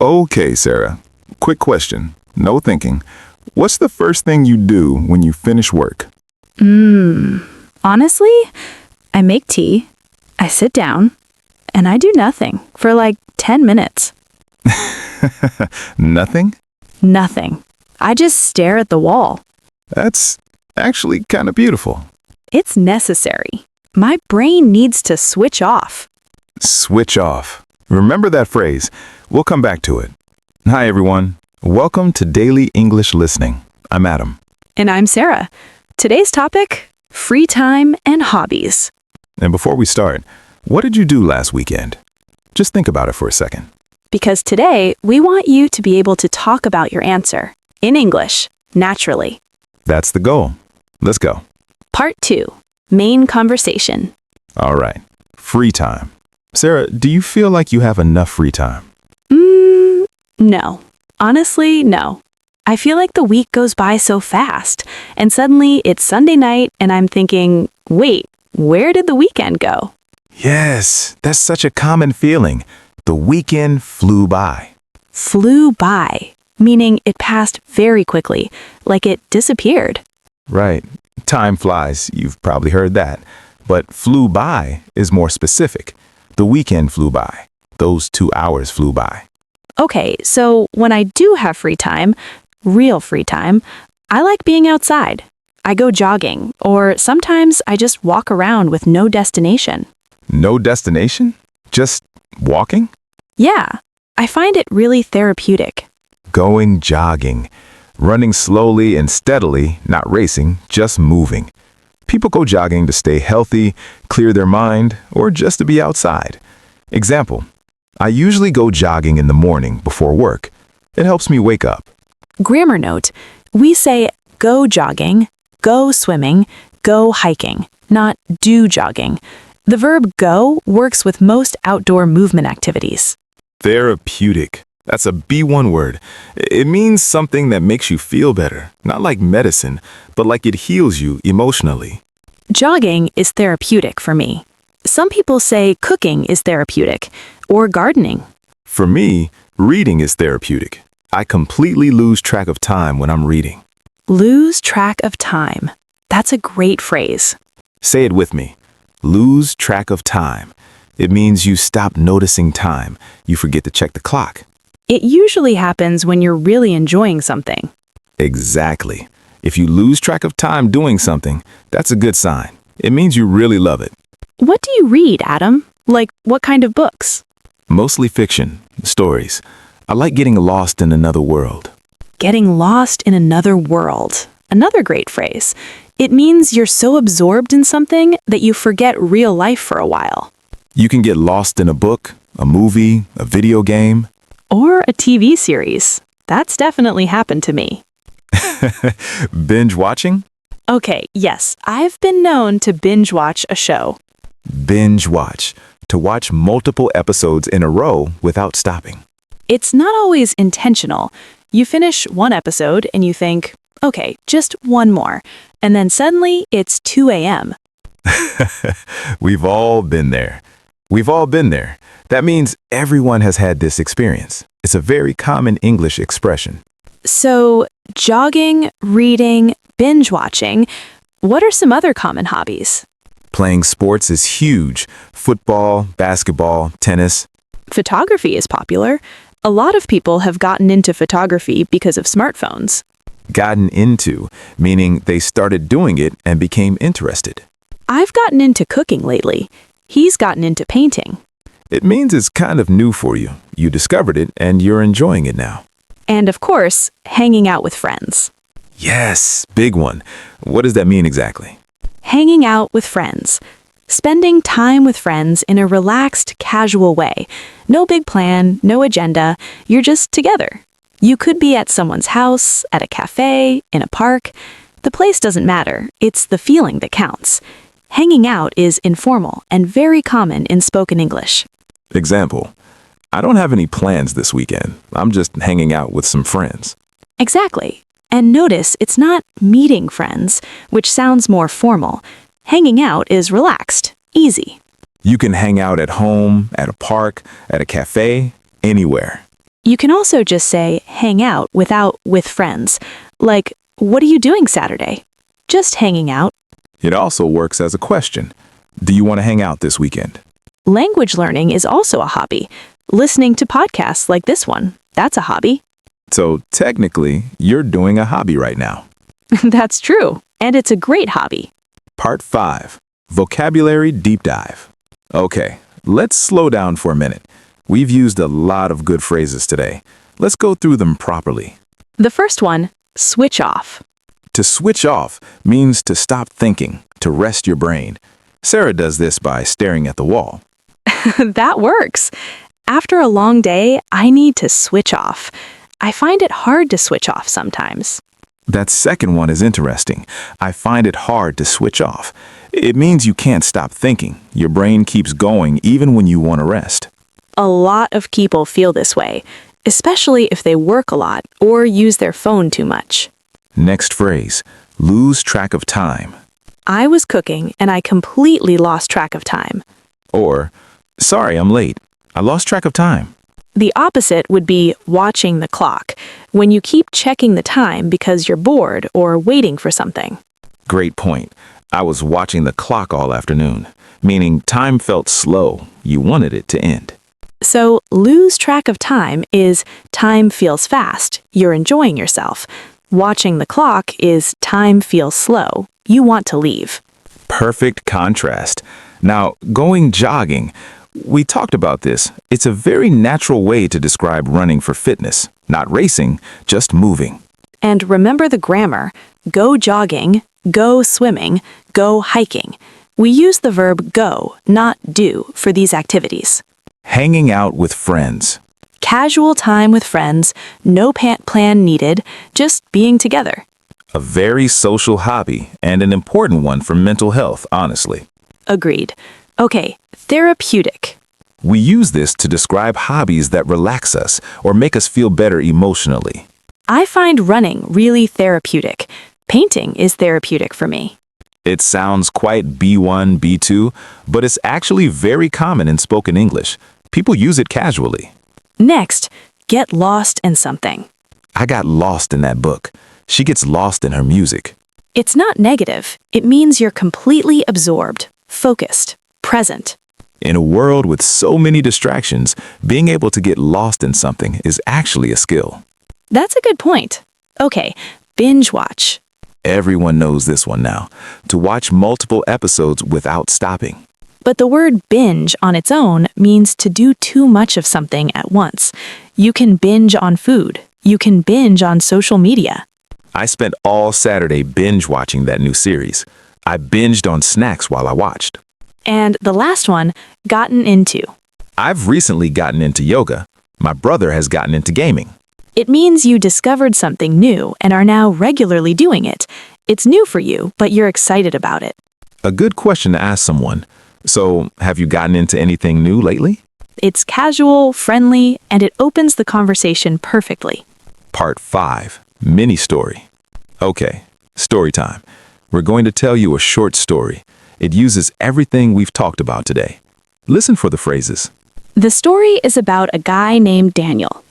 Okay, Sarah. Quick question. No thinking. What's the first thing you do when you finish work? Honestly, I make tea, I sit down, and I do nothing for like 10 minutes. Nothing? Nothing. I just stare at the wall. That's actually kind of beautiful. It's necessary. My brain needs to switch off. Switch off. Remember that phrase. We'll come back to it. Hi, everyone. Welcome to Daily English Listening. I'm Adam. And I'm Sarah. Today's topic, free time and hobbies. And before we start, what did you do last weekend? Just think about it for a second. Because today, we want you to be able to talk about your answer in English, naturally. That's the goal. Let's go. Part 2, main conversation. All right. Free time. Sarah, do you feel like you have enough free time? No. Honestly, no. I feel like the week goes by so fast, and suddenly it's Sunday night and I'm thinking, wait, where did the weekend go? Yes, that's such a common feeling. The weekend flew by. Flew by, meaning it passed very quickly, like it disappeared. Right. Time flies. You've probably heard that. But flew by is more specific. The weekend flew by. Those 2 hours flew by. Okay, so when I do have free time, real free time, I like being outside. I go jogging, or sometimes I just walk around with no destination. No destination? Just walking? Yeah, I find it really therapeutic. Going jogging. Running slowly and steadily, not racing, just moving. People go jogging to stay healthy, clear their mind, or just to be outside. Example, I usually go jogging in the morning before work. It helps me wake up. Grammar note, we say go jogging, go swimming, go hiking, not do jogging. The verb go works with most outdoor movement activities. Therapeutic. That's a B1 word. It means something that makes you feel better. Not like medicine, but like it heals you emotionally. Jogging is therapeutic for me. Some people say cooking is therapeutic, or gardening. For me, reading is therapeutic. I completely lose track of time when I'm reading. Lose track of time. That's a great phrase. Say it with me. Lose track of time. It means you stop noticing time. You forget to check the clock. It usually happens when you're really enjoying something. Exactly. If you lose track of time doing something, that's a good sign. It means you really love it. What do you read, Adam? Like, what kind of books? Mostly fiction, stories. I like getting lost in another world. Getting lost in another world. Another great phrase. It means you're so absorbed in something that you forget real life for a while. You can get lost in a book, a movie, a video game. Or a TV series. That's definitely happened to me. Binge watching? Okay, yes, I've been known to binge watch a show. Binge watch. To watch multiple episodes in a row without stopping. It's not always intentional. You finish one episode and you think, okay, just one more. And then suddenly it's 2 a.m. We've all been there. We've all been there. That means everyone has had this experience. It's a very common English expression. So, jogging, reading, binge watching, what are some other common hobbies? Playing sports is huge. Football, basketball, tennis. Photography is popular. A lot of people have gotten into photography because of smartphones. Gotten into, meaning they started doing it and became interested. I've gotten into cooking lately. He's gotten into painting. It means it's kind of new for you. You discovered it and you're enjoying it now. And of course, hanging out with friends. Yes, big one. What does that mean exactly? Hanging out with friends. Spending time with friends in a relaxed, casual way. No big plan, no agenda. You're just together. You could be at someone's house, at a cafe, in a park. The place doesn't matter. It's the feeling that counts. Hanging out is informal and very common in spoken English. Example, I don't have any plans this weekend. I'm just hanging out with some friends. Exactly. And notice it's not meeting friends, which sounds more formal. Hanging out is relaxed, easy. You can hang out at home, at a park, at a cafe, anywhere. You can also just say hang out without with friends. Like, what are you doing Saturday? Just hanging out. It also works as a question. Do you want to hang out this weekend? Language learning is also a hobby. Listening to podcasts like this one, that's a hobby. So technically, you're doing a hobby right now. That's true, and it's a great hobby. Part 5. Vocabulary Deep Dive. Okay, let's slow down for a minute. We've used a lot of good phrases today. Let's go through them properly. The first one, switch off. To switch off means to stop thinking, to rest your brain. Sarah does this by staring at the wall. That works. After a long day, I need to switch off. I find it hard to switch off sometimes. That second one is interesting. I find it hard to switch off. It means you can't stop thinking. Your brain keeps going even when you want to rest. A lot of people feel this way, especially if they work a lot or use their phone too much. Next phrase, lose track of time. I was cooking and I completely lost track of time. Or, sorry, I'm late. I lost track of time. The opposite would be watching the clock, when you keep checking the time because you're bored or waiting for something. Great point. I was watching the clock all afternoon, meaning time felt slow. You wanted it to end. So, lose track of time is time feels fast, you're enjoying yourself. Watching the clock is time feels slow, you want to leave. Perfect contrast. Now, going jogging. We talked about this. It's a very natural way to describe running for fitness. Not racing, just moving. And remember the grammar. Go jogging, go swimming, go hiking. We use the verb go, not do, for these activities. Hanging out with friends. Casual time with friends, no plan needed, just being together. A very social hobby and an important one for mental health, honestly. Agreed. Okay, therapeutic. We use this to describe hobbies that relax us or make us feel better emotionally. I find running really therapeutic. Painting is therapeutic for me. It sounds quite B1, B2, but it's actually very common in spoken English. People use it casually. Next, get lost in something. I got lost in that book. She gets lost in her music. It's not negative. It means you're completely absorbed, focused, present. In a world with so many distractions, being able to get lost in something is actually a skill. That's a good point. Okay, binge watch. Everyone knows this one now. To watch multiple episodes without stopping. But the word binge on its own means to do too much of something at once. You can binge on food. You can binge on social media. I spent all Saturday binge watching that new series. I binged on snacks while I watched. And the last one, gotten into. I've recently gotten into yoga. My brother has gotten into gaming. It means you discovered something new and are now regularly doing it. It's new for you, but you're excited about it. A good question to ask someone. So, have you gotten into anything new lately? It's casual, friendly, and it opens the conversation perfectly. Part 5. Mini story. Okay, story time. We're going to tell you a short story. It uses everything we've talked about today. Listen for the phrases. The story is about a guy named Daniel.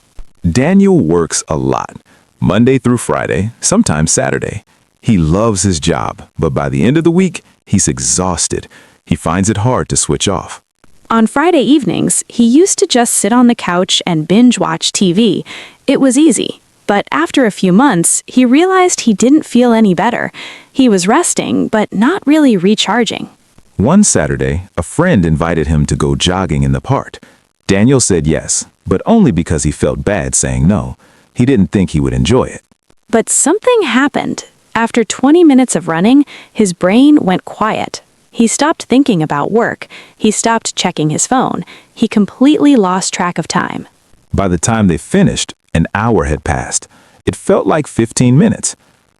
Daniel works a lot, Monday through Friday, sometimes Saturday. He loves his job, but by the end of the week, he's exhausted. He finds it hard to switch off. On Friday evenings, he used to just sit on the couch and binge watch TV. It was easy. But after a few months, he realized he didn't feel any better. He was resting, but not really recharging. One Saturday, a friend invited him to go jogging in the park. Daniel said yes, but only because he felt bad saying no. He didn't think he would enjoy it. But something happened. After 20 minutes of running, his brain went quiet. He stopped thinking about work. He stopped checking his phone. He completely lost track of time. By the time they finished, an hour had passed. It felt like 15 minutes.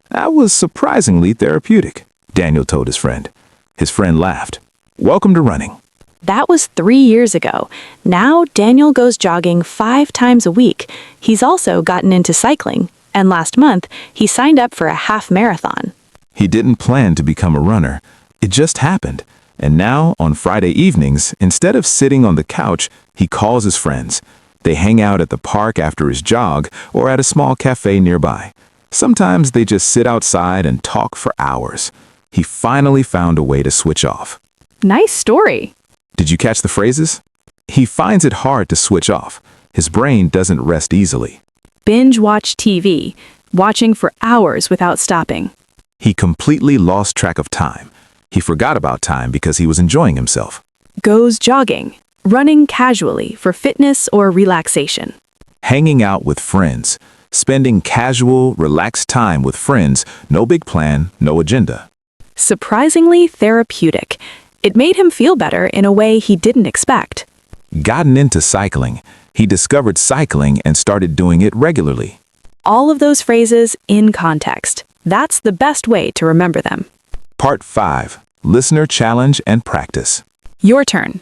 That was surprisingly therapeutic, Daniel told his friend. His friend laughed. Welcome to running. That was 3 years ago. Now Daniel goes jogging 5 times a week. He's also gotten into cycling. And last month, he signed up for a half marathon. He didn't plan to become a runner. It just happened. And now, on Friday evenings, instead of sitting on the couch, he calls his friends. They hang out at the park after his jog or at a small cafe nearby. Sometimes they just sit outside and talk for hours. He finally found a way to switch off. Nice story. Did you catch the phrases? He finds it hard to switch off. His brain doesn't rest easily. Binge watch TV, watching for hours without stopping. He completely lost track of time. He forgot about time because he was enjoying himself. Goes jogging, running casually for fitness or relaxation. Hanging out with friends. Spending casual, relaxed time with friends. No big plan, no agenda. Surprisingly therapeutic. It made him feel better in a way he didn't expect. Gotten into cycling. He discovered cycling and started doing it regularly. All of those phrases in context. That's the best way to remember them. Part 5. Listener Challenge and Practice. Your turn.